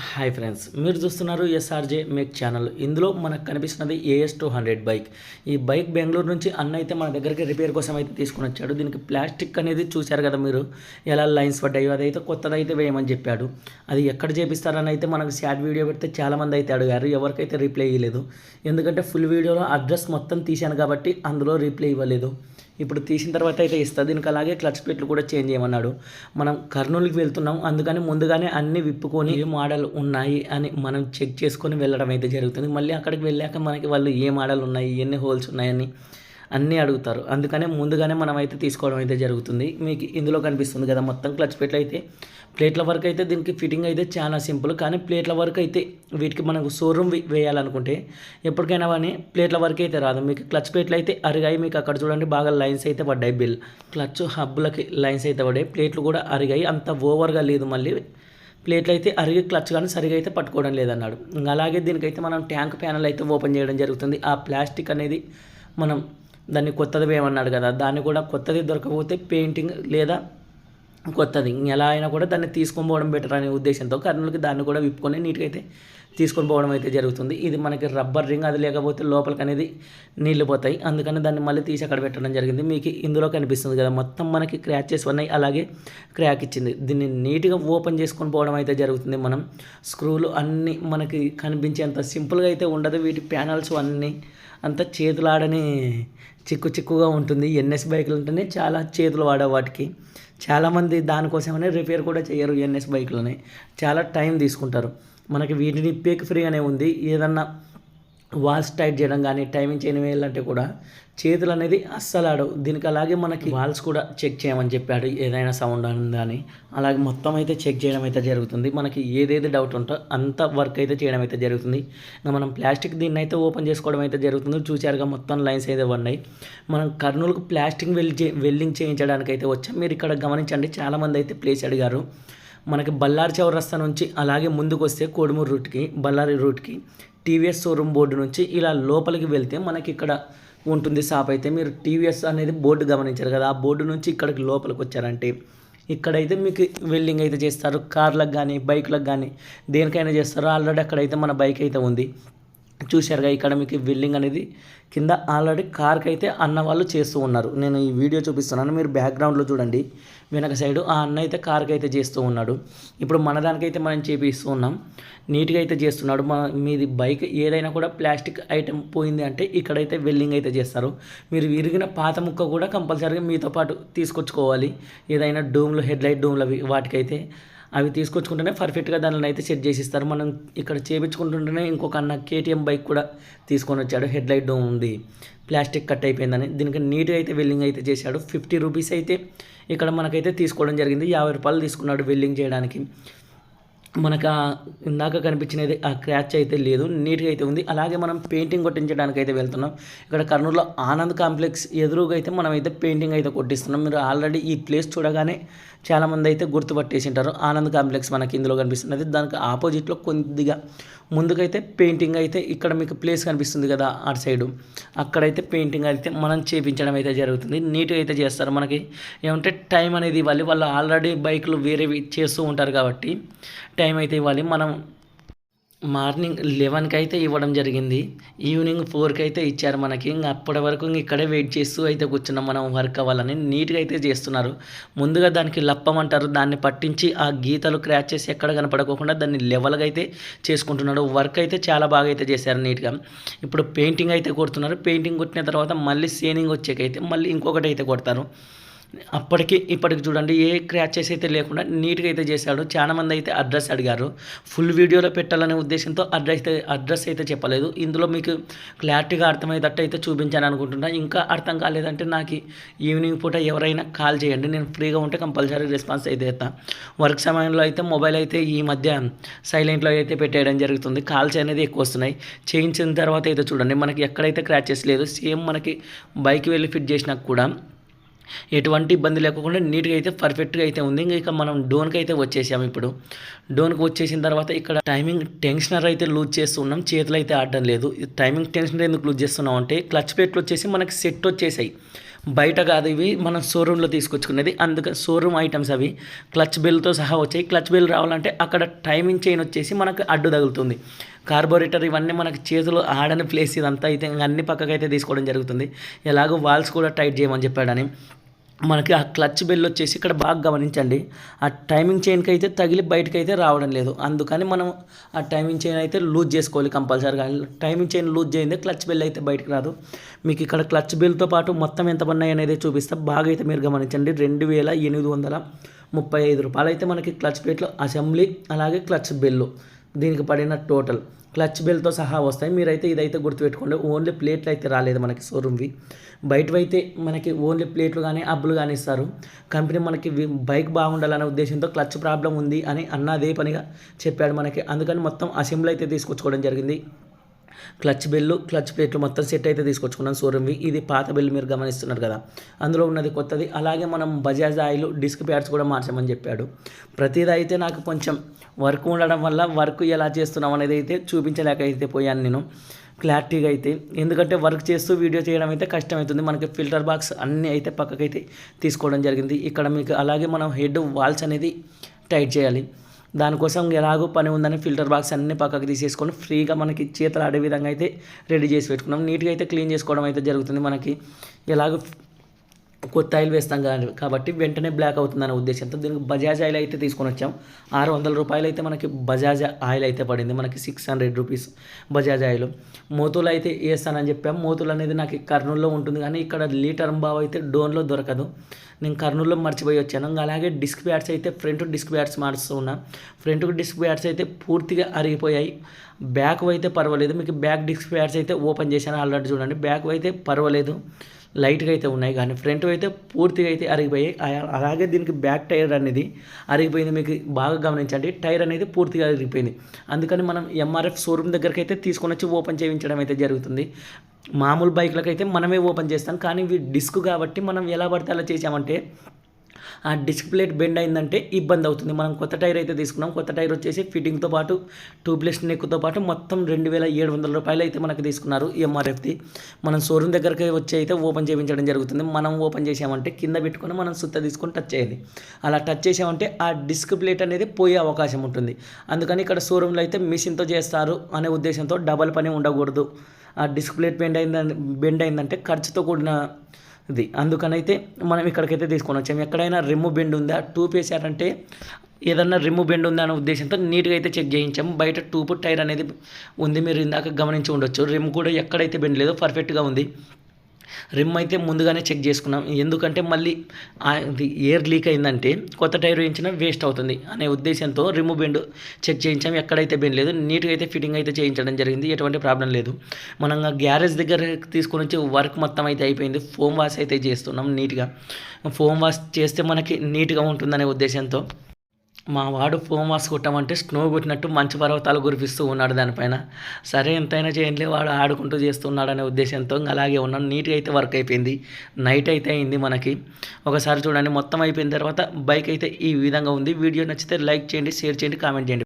Hi friends, మీరు చూస్తున్నారు SRJ make channel. ఇందులో మనకు కనిపిస్తున్నది AS200 బైక్. ఈ బైక్ బెంగళూరు నుంచి అన్న అయితే మన దగ్గరికి రిపేర్ కోసం అయితే తీసుకుని వచ్చాడు. దీనికి ప్లాస్టిక్ అనేది చూశారు కదా మీరు, ఎలా లైన్స్ పడ్డాయో అదైతే కొత్తది అయితే వేయమని చెప్పాడు. అది ఎక్కడ చేపిస్తారని అయితే మనకు షార్ట్ వీడియో పెడితే చాలామంది అయితే అడిగారు. ఎవరికైతే రిప్లై ఇవ్వలేదు, ఎందుకంటే ఫుల్ వీడియోలో అడ్రస్ మొత్తం తీశాను కాబట్టి అందులో రిప్లై ఇవ్వలేదు. ఇప్పుడు తీసిన తర్వాత అయితే ఇస్తుంది. దీనికి అలాగే క్లచ్ ప్లేట్లు కూడా చేంజ్ చేయమన్నాడు. మనం కర్నూలుకి వెళ్తున్నాం, అందుకని ముందుగానే అన్ని విప్పుకొని ఏ మోడల్ ఉన్నాయి అని మనం చెక్ చేసుకొని వెళ్ళడం అయితే జరుగుతుంది. మళ్ళీ అక్కడికి వెళ్ళాక మనకి వాళ్ళు ఏ మోడల్ ఉన్నాయి, ఎన్ని హోల్స్ ఉన్నాయని అన్నీ అడుగుతారు. అందుకనే ముందుగానే మనం అయితే తీసుకోవడం అయితే జరుగుతుంది. మీకు ఇందులో కనిపిస్తుంది కదా మొత్తం క్లచ్ ప్లేట్లు అయితే. ప్లేట్ల వరకు అయితే దీనికి ఫిట్టింగ్ అయితే చాలా సింపుల్, కానీ ప్లేట్ల వరకు అయితే వీటికి మనకు షోరూమ్ వేయాలనుకుంటే ఎప్పటికైనా కానీ ప్లేట్ల వరకు అయితే రాదు. మీకు క్లచ్ ప్లేట్లు అయితే అరిగాయి. మీకు అక్కడ చూడండి బాగా లైన్స్ అయితే పడ్డాయి, క్లచ్ హబ్బులకి లైన్స్ అయితే పడ్డాయి. ప్లేట్లు కూడా అరిగాయి, అంత ఓవర్గా లేదు. మళ్ళీ ప్లేట్లు అయితే అరిగి క్లచ్ కానీ సరిగా అయితే పట్టుకోవడం లేదన్నాడు. అలాగే దీనికైతే మనం ట్యాంక్ ప్యానల్ అయితే ఓపెన్ చేయడం జరుగుతుంది. ఆ ప్లాస్టిక్ అనేది మనం దాన్ని కొత్తది వేయమన్నాడు కదా, దాన్ని కూడా కొత్తది దొరకకపోతే పెయింటింగ్ లేదా కొత్తది ఎలా అయినా కూడా దాన్ని తీసుకొని పోవడం బెటర్ అనే ఉద్దేశంతో కర్నూలుకి దాన్ని కూడా విప్పుకొని నీట్గా అయితే తీసుకొని పోవడం అయితే జరుగుతుంది. ఇది మనకి రబ్బర్ రింగ్, అది లేకపోతే లోపలికి అనేది నీళ్ళు పోతాయి. అందుకని దాన్ని మళ్ళీ తీసి అక్కడ పెట్టడం జరిగింది. మీకు ఇందులో కనిపిస్తుంది కదా మొత్తం మనకి క్రాచెస్ ఉన్నాయి, అలాగే క్రాక్ ఇచ్చింది. దీన్ని నీట్గా ఓపెన్ చేసుకొని పోవడం అయితే జరుగుతుంది. మనం స్క్రూలు అన్నీ మనకి కనిపించేంత సింపుల్గా అయితే ఉండదు. వీటి ప్యానల్స్ అన్నీ అంత చేతులాడని చిక్కుగా ఉంటుంది. ఎన్ఎస్ బైకులు ఉంటేనే చాలా చేతులు వాడే వాటికి. చాలామంది దానికోసమనే రిపేర్ కూడా చేయరు. ఎన్ఎస్ బైకులని చాలా టైం తీసుకుంటారు. మనకి వీటిని పేక్ ఫ్రీ అనే ఉంది. ఏదన్నా వాల్స్ టైట్ చేయడం కానీ టైమింగ్ చేయడం వేయాలంటే కూడా చేతులు అనేది అస్సలు ఆడవు. దీనికి అలాగే మనకి వాల్స్ కూడా చెక్ చేయమని చెప్పాడు, ఏదైనా సౌండ్ ఉందని. అలాగే మొత్తం అయితే చెక్ చేయడం అయితే జరుగుతుంది. మనకి ఏదేది డౌట్ ఉంటో అంత వర్క్ అయితే చేయడం అయితే జరుగుతుంది. ఇంకా మనం ప్లాస్టిక్ దీన్ని అయితే ఓపెన్ చేసుకోవడం అయితే జరుగుతుంది. చూసారుగా మొత్తం లైన్స్ అయితే ఉన్నాయి. మనం కర్నూలుకు ప్లాస్టిక్ వెల్డింగ్ చేయించడానికి అయితే వచ్చాం. మీరు ఇక్కడ గమనించండి, చాలామంది అయితే ప్లేస్ అడిగారు. మనకి బళ్ళారి చౌరస్తా నుంచి అలాగే ముందుకు వస్తే కోడుమూరు రూట్కి, బళ్ళారి రూట్కి టీవీఎస్ షోరూమ్ బోర్డు నుంచి ఇలా లోపలికి వెళ్తే మనకి ఇక్కడ ఉంటుంది షాప్ అయితే. మీరు టీవీఎస్ అనేది బోర్డు గమనించారు కదా, ఆ బోర్డు నుంచి ఇక్కడికి లోపలికి వచ్చారంటే ఇక్కడైతే మీకు వెల్డింగ్ అయితే చేస్తారు. కార్లకు కానీ బైక్లకు కానీ దేనికైనా చేస్తారు. ఆల్రెడీ అక్కడైతే మన బైక్ అయితే ఉంది. చూశారుగా ఇక్కడ మీకు వెల్డింగ్ అనేది కింద ఆల్రెడీ కార్కి అయితే అన్న వాళ్ళు చేస్తూ ఉన్నారు. నేను ఈ వీడియో చూపిస్తున్నాను, మీరు బ్యాక్గ్రౌండ్లో చూడండి. వెనక సైడు ఆ అన్న అయితే కార్కి అయితే చేస్తూ ఉన్నాడు. ఇప్పుడు మన దానికైతే మనం చేపిస్తూ ఉన్నాం. నీట్గా అయితే చేస్తున్నాడు. మీది బైక్ ఏదైనా కూడా ప్లాస్టిక్ ఐటెం పోయింది అంటే ఇక్కడైతే వెల్డింగ్ అయితే చేస్తారు. మీరు విరిగిన పాత ముక్క కూడా కంపల్సరీగా మీతో పాటు తీసుకొచ్చుకోవాలి. ఏదైనా డూమ్లు, హెడ్లైట్ డూమ్లు వాటికైతే అవి తీసుకొచ్చుకుంటేనే పర్ఫెక్ట్గా దానిని అయితే సెట్ చేసి ఇస్తారు. మనం ఇక్కడ చేయించుకుంటుంటేనే ఇంకొక అన్న KTM బైక్ కూడా తీసుకొని వచ్చాడు. హెడ్లైట్ డోమ్ ఉంది, ప్లాస్టిక్ కట్ అయిపోయిందని. దీనికి నీట్గా అయితే వెల్డింగ్ అయితే చేశాడు. 50 రూపీస్ అయితే ఇక్కడ మనకైతే తీసుకోవడం జరిగింది. 50 రూపాయలు తీసుకున్నాడు వెల్డింగ్ చేయడానికి. మనకు ఇందాక కనిపించినది ఆ క్రాచ్ అయితే లేదు, నీట్గా అయితే ఉంది. అలాగే మనం పెయింటింగ్ కొట్టించడానికి అయితే వెళ్తున్నాం. ఇక్కడ కర్నూలులో ఆనంద్ కాంప్లెక్స్ ఎదురుగా అయితే మనం అయితే పెయింటింగ్ అయితే కొట్టిస్తున్నాం. మీరు ఆల్రెడీ ఈ ప్లేస్ చూడగానే చాలామంది అయితే గుర్తుపట్టేసి ఉంటారు. ఆనంద్ కాంప్లెక్స్ మనకి ఇందులో కనిపిస్తున్నది. దానికి ఆపోజిట్లో కొద్దిగా ముందుకైతే పెయింటింగ్ అయితే ఇక్కడ మీకు ప్లేస్ కనిపిస్తుంది కదా అటు సైడు, అక్కడైతే పెయింటింగ్ అయితే మనం చేయించడం అయితే జరుగుతుంది. నీట్గా అయితే చేస్తారు. మనకి ఏమంటే టైం అనేది ఇవ్వాలి. వాళ్ళు ఆల్రెడీ బైకులు వేరేవి చేస్తూ ఉంటారు కాబట్టి టైం అయితే ఇవ్వాలి. మనం మార్నింగ్ 11కి అయితే ఇవ్వడం జరిగింది, ఈవినింగ్ 4కి అయితే ఇచ్చారు మనకి. ఇంక అప్పటి వరకు ఇక్కడే వెయిట్ చేస్తూ అయితే కూర్చున్నాం మనం వర్క్ అవ్వాలని. నీట్గా అయితే చేస్తున్నారు. ముందుగా దానికి లప్పమంటారు, దాన్ని పట్టించి ఆ గీతలు క్రాచ్ చేసి ఎక్కడ కనపడకోకుండా దాన్ని లెవెల్గా అయితే చేసుకుంటున్నాడు. వర్క్ అయితే చాలా బాగా అయితే చేశారు నీట్గా. ఇప్పుడు పెయింటింగ్ అయితే కొడుతున్నారు. పెయింటింగ్ కొట్టిన తర్వాత మళ్ళీ షైనింగ్ వచ్చేకైతే మళ్ళీ ఇంకొకటి అయితే కొడతారు. అప్పటికి ఇప్పటికి చూడండి ఏ క్రాచెస్ అయితే లేకుండా నీట్గా అయితే చేశాడు. చాలామంది అయితే అడ్రస్ అడిగారు. ఫుల్ వీడియోలో పెట్టాలనే ఉద్దేశంతో అడ్రస్ అయితే చెప్పలేదు. ఇందులో మీకు క్లారిటీగా అర్థమయ్యేటట్టు అయితే చూపించాను అనుకుంటున్నా. ఇంకా అర్థం కాలేదంటే నాకు ఈవినింగ్ పూట ఎవరైనా కాల్ చేయండి, నేను ఫ్రీగా ఉంటే కంపల్సరీ రెస్పాన్స్ అయితే ఇస్తాను. వర్క్ సమయంలో అయితే మొబైల్ అయితే ఈ మధ్య సైలెంట్లో అయితే పెట్టేయడం జరుగుతుంది. కాల్స్ అనేది ఎక్కువ వస్తున్నాయి. చేయించిన తర్వాత అయితే చూడండి మనకి ఎక్కడైతే క్రాచెస్ లేదు, సేమ్ మనకి బైక్ వెళ్ళి ఫిట్ చేసినా కూడా ఎటువంటి ఇబ్బంది లేకుండా నీట్గా అయితే పర్ఫెక్ట్గా అయితే ఉంది. ఇక మనం డోన్కి అయితే వచ్చేసాము. ఇప్పుడు డోన్కి వచ్చేసిన తర్వాత ఇక్కడ టైమింగ్ టెన్షనర్ అయితే లూజ్ చేస్తున్నాం, చేతులు అయితే ఆడడం లేదు. టైమింగ్ టెన్షనర్ ఎందుకు లూజ్ చేస్తున్నాం అంటే క్లచ్ ప్లేట్లు వచ్చేసి మనకి సెట్ వచ్చేసాయి. బయట కాదు, ఇవి మనం షోరూంలో తీసుకొచ్చుకునేది. అందుకని షోరూమ్ ఐటమ్స్ అవి క్లచ్ బెల్ట్తో సహా వచ్చాయి. క్లచ్ బెల్ రావాలంటే అక్కడ టైమింగ్ చైన్ వచ్చేసి మనకు అడ్డు తగులుతుంది. కార్బోరేటర్ ఇవన్నీ మనకి చేతులు ఆడని ప్లేస్ ఇదంతా అయితే అన్ని పక్కకైతే తీసుకోవడం జరుగుతుంది. ఎలాగో వాల్స్ కూడా టైట్ చేయమని చెప్పాడని. మనకి ఆ క్లచ్ బెల్ వచ్చేసి ఇక్కడ బాగా గమనించండి, ఆ టైమింగ్ చైన్కి అయితే తగిలి బయటకు అయితే రావడం లేదు. అందుకని మనం ఆ టైమింగ్ చైన్ అయితే లూజ్ చేసుకోవాలి కంపల్సరీగా. టైమింగ్ చైన్ లూజ్ చేయండి, క్లచ్ బెల్ అయితే బయటకు రాదు. మీకు ఇక్కడ క్లచ్ బెల్తో పాటు మొత్తం ఎంత పడినాయి అనేది చూపిస్తా. బాగా అయితే మీరు గమనించండి, 2835 రూపాయలు అయితే మనకి క్లచ్ ప్లేట్లో అసెంబ్లీ అలాగే క్లచ్ బెల్లు దీనికి పడిన టోటల్. క్లచ్ బెల్ట్తో సహా వస్తాయి. మీరైతే ఇదైతే గుర్తుపెట్టుకోండి, ఓన్లీ ప్లేట్లు అయితే రాలేదు మనకి షోరూమ్వి. బయటవైతే మనకి ఓన్లీ ప్లేట్లు కానీ అబ్బులు కానీ ఇస్తారు. కంపెనీ మనకి బైక్ బాగుండాలనే ఉద్దేశంతో క్లచ్ ప్రాబ్లం ఉంది అని అదే పనిగా చెప్పాడు మనకి. అందుకని మొత్తం అసెంబ్లీ అయితే తీసుకొచ్చుకోవడం జరిగింది. క్లచ్ బెల్లు క్లచ్ ప్లేట్లు మొత్తం సెట్ అయితే తీసుకొచ్చుకున్నాం షోరూమ్వి. ఇది పాత బెల్ మీరు గమనిస్తున్నారు కదా, అందులో ఉన్నది కొత్తది. అలాగే మనం బజాజ్ ఆయిల్ డిస్క్ ప్యాడ్స్ కూడా మార్చామని చెప్పాడు. ప్రతిదీ అయితే నాకు కొంచెం వర్క్ ఉండడం వల్ల వర్క్ ఎలా చేస్తున్నాం అనేది అయితే చూపించలేక అయితే పోయాను నేను క్లారిటీగా అయితే. ఎందుకంటే వర్క్ చేస్తూ వీడియో చేయడం అయితే కష్టమవుతుంది. మనకి ఫిల్టర్ బాక్స్ అన్నీ అయితే పక్కకైతే తీసుకోవడం జరిగింది. ఇక్కడ మీకు అలాగే మనం హెడ్ వాల్స్ అనేది టైట్ చేయాలి. దానికోసం ఎలాగో పని ఉందని ఫిల్టర్ బాక్స్ అన్నీ పక్కకు తీసేసుకొని ఫ్రీగా మనకి చేతులు ఆడే విధంగా అయితే రెడీ చేసి పెట్టుకున్నాం. నీట్గా అయితే క్లీన్ చేసుకోవడం అయితే జరుగుతుంది. మనకి ఎలాగో కొత్త ఆయిల్ వేస్తాం కాబట్టి వెంటనే బ్లాక్ అవుతుందనే ఉద్దేశంతో దీనికి బజాజ్ ఆయిల్ అయితే తీసుకొని వచ్చాం. 600 రూపాయలు అయితే మనకి బజాజ్ ఆయిల్ అయితే పడింది. మనకి 600 రూపీస్ బజాజ్ ఆయిల్. మోతులు అయితే వేస్తానని చెప్పాం. మోతులు అనేది నాకు కర్నూలులో ఉంటుంది, కానీ ఇక్కడ లీటర్ బావ్ అయితే డోన్లో దొరకదు. నేను కర్నూలులో మర్చిపోయి వచ్చాను. అలాగే డిస్క్ ప్యాడ్స్ అయితే ఫ్రంట్ డిస్క్ ప్యాడ్స్ మారుస్తూ ఉన్నా. ఫ్రంట్ డిస్క్ ప్యాడ్స్ అయితే పూర్తిగా అరిగిపోయాయి. బ్యాక్ అయితే పర్వాలేదు. మీకు బ్యాక్ డిస్క్ ప్యాడ్స్ అయితే ఓపెన్ చేశాను ఆల్రెడీ, చూడండి. బ్యాక్ అయితే పర్వాలేదు, లైట్గా అయితే ఉన్నాయి, కానీ ఫ్రంట్ అయితే పూర్తిగా అయితే అరిగిపోయాయి. అలాగే దీనికి బ్యాక్ టైర్ అనేది అరిగిపోయింది. మీకు బాగా గమనించండి, టైర్ అనేది పూర్తిగా అరిగిపోయింది. అందుకని మనం ఎంఆర్ఎఫ్ షోరూమ్ దగ్గరికి అయితే తీసుకొని వచ్చి ఓపెన్ చేయించడం అయితే జరుగుతుంది. మామూలు బైక్లకు అయితే మనమే ఓపెన్ చేస్తాం, కానీ ఇవి డిస్క్ కాబట్టి మనం ఎలా పడితే అలా చేసామంటే ఆ డిస్క్ ప్లేట్ బెండ్ అయిందంటే ఇబ్బంది అవుతుంది. మనం కొత్త టైర్ అయితే తీసుకున్నాం. కొత్త టైర్ వచ్చేసి ఫిట్టింగ్తో పాటు ట్యూబ్లెస్ నెక్తో పాటు మొత్తం 2700 రూపాయలు అయితే మనకు తీసుకున్నారు ఎంఆర్ఎఫ్ది. మనం షోరూమ్ దగ్గరికి వచ్చి అయితే ఓపెన్ చేయించడం జరుగుతుంది. మనం ఓపెన్ చేసామంటే కింద పెట్టుకొని మనం సుత్త తీసుకొని టచ్ చేయాలి. అలా టచ్ చేసామంటే ఆ డిస్క్ ప్లేట్ అనేది పోయే అవకాశం ఉంటుంది. అందుకని ఇక్కడ షోరూంలో అయితే మిషన్తో చేస్తారు అనే ఉద్దేశంతో డబల్ పని ఉండకూడదు. ఆ డిస్క్ ప్లేట్ బెండ్ అయిందంటే ఖర్చుతో కూడిన ఇది. అందుకనైతే మనం ఇక్కడికైతే తీసుకొని వచ్చాము. ఎక్కడైనా రిమ్ బెండ్ ఉందా, టూప్ వేసారంటే ఏదన్నా రిమ్ బెండ్ ఉందా అనే ఉద్దేశంతో నీట్గా అయితే చెక్ చేయించాము. బయట టూప్ టైర్ అనేది ఉంది, మీరు ఇందాక గమనించి ఉండొచ్చు. రిమ్ కూడా ఎక్కడైతే బెండ్ లేదో పర్ఫెక్ట్గా ఉంది. రిమ్ అయితే ముందుగానే చెక్ చేసుకున్నాం. ఎందుకంటే మళ్ళీ అది ఎయిర్ లీక్ అయిందంటే కొత్త టైర్ వేయించినా వేస్ట్ అవుతుంది అనే ఉద్దేశంతో రిమ్ బెండ్ చెక్ చేయించాం. ఎక్కడైతే బెండ్ లేదు, నీట్గా అయితే ఫిట్టింగ్ అయితే చేయించడం జరిగింది. ఎటువంటి ప్రాబ్లం లేదు. మనం గ్యారేజ్ దగ్గర తీసుకొని వచ్చి వర్క్ మొత్తం అయితే అయిపోయింది. ఫోమ్ వాష్ అయితే చేస్తున్నాం నీట్గా. ఫోమ్ వాష్ చేస్తే మనకి నీట్గా ఉంటుందనే ఉద్దేశంతో మా వాడు ఫోమ్ వాష్ కొట్టామంటే స్నో కొట్టినట్టు మంచు పర్వతాలు కురిపిస్తూ ఉన్నాడు దానిపైన. సరే ఎంతైనా చేయండి, వాడు ఆడుకుంటూ చేస్తున్నాడు అనే ఉద్దేశంతో అలాగే ఉన్నాను. నీట్గా అయితే వర్క్ అయిపోయింది. నైట్ అయితే అయింది మనకి. ఒకసారి చూడండి, మొత్తం అయిపోయిన తర్వాత బైక్ అయితే ఈ విధంగా ఉంది. వీడియో నచ్చితే లైక్ చేయండి, షేర్ చేయండి, కామెంట్ చేయండి.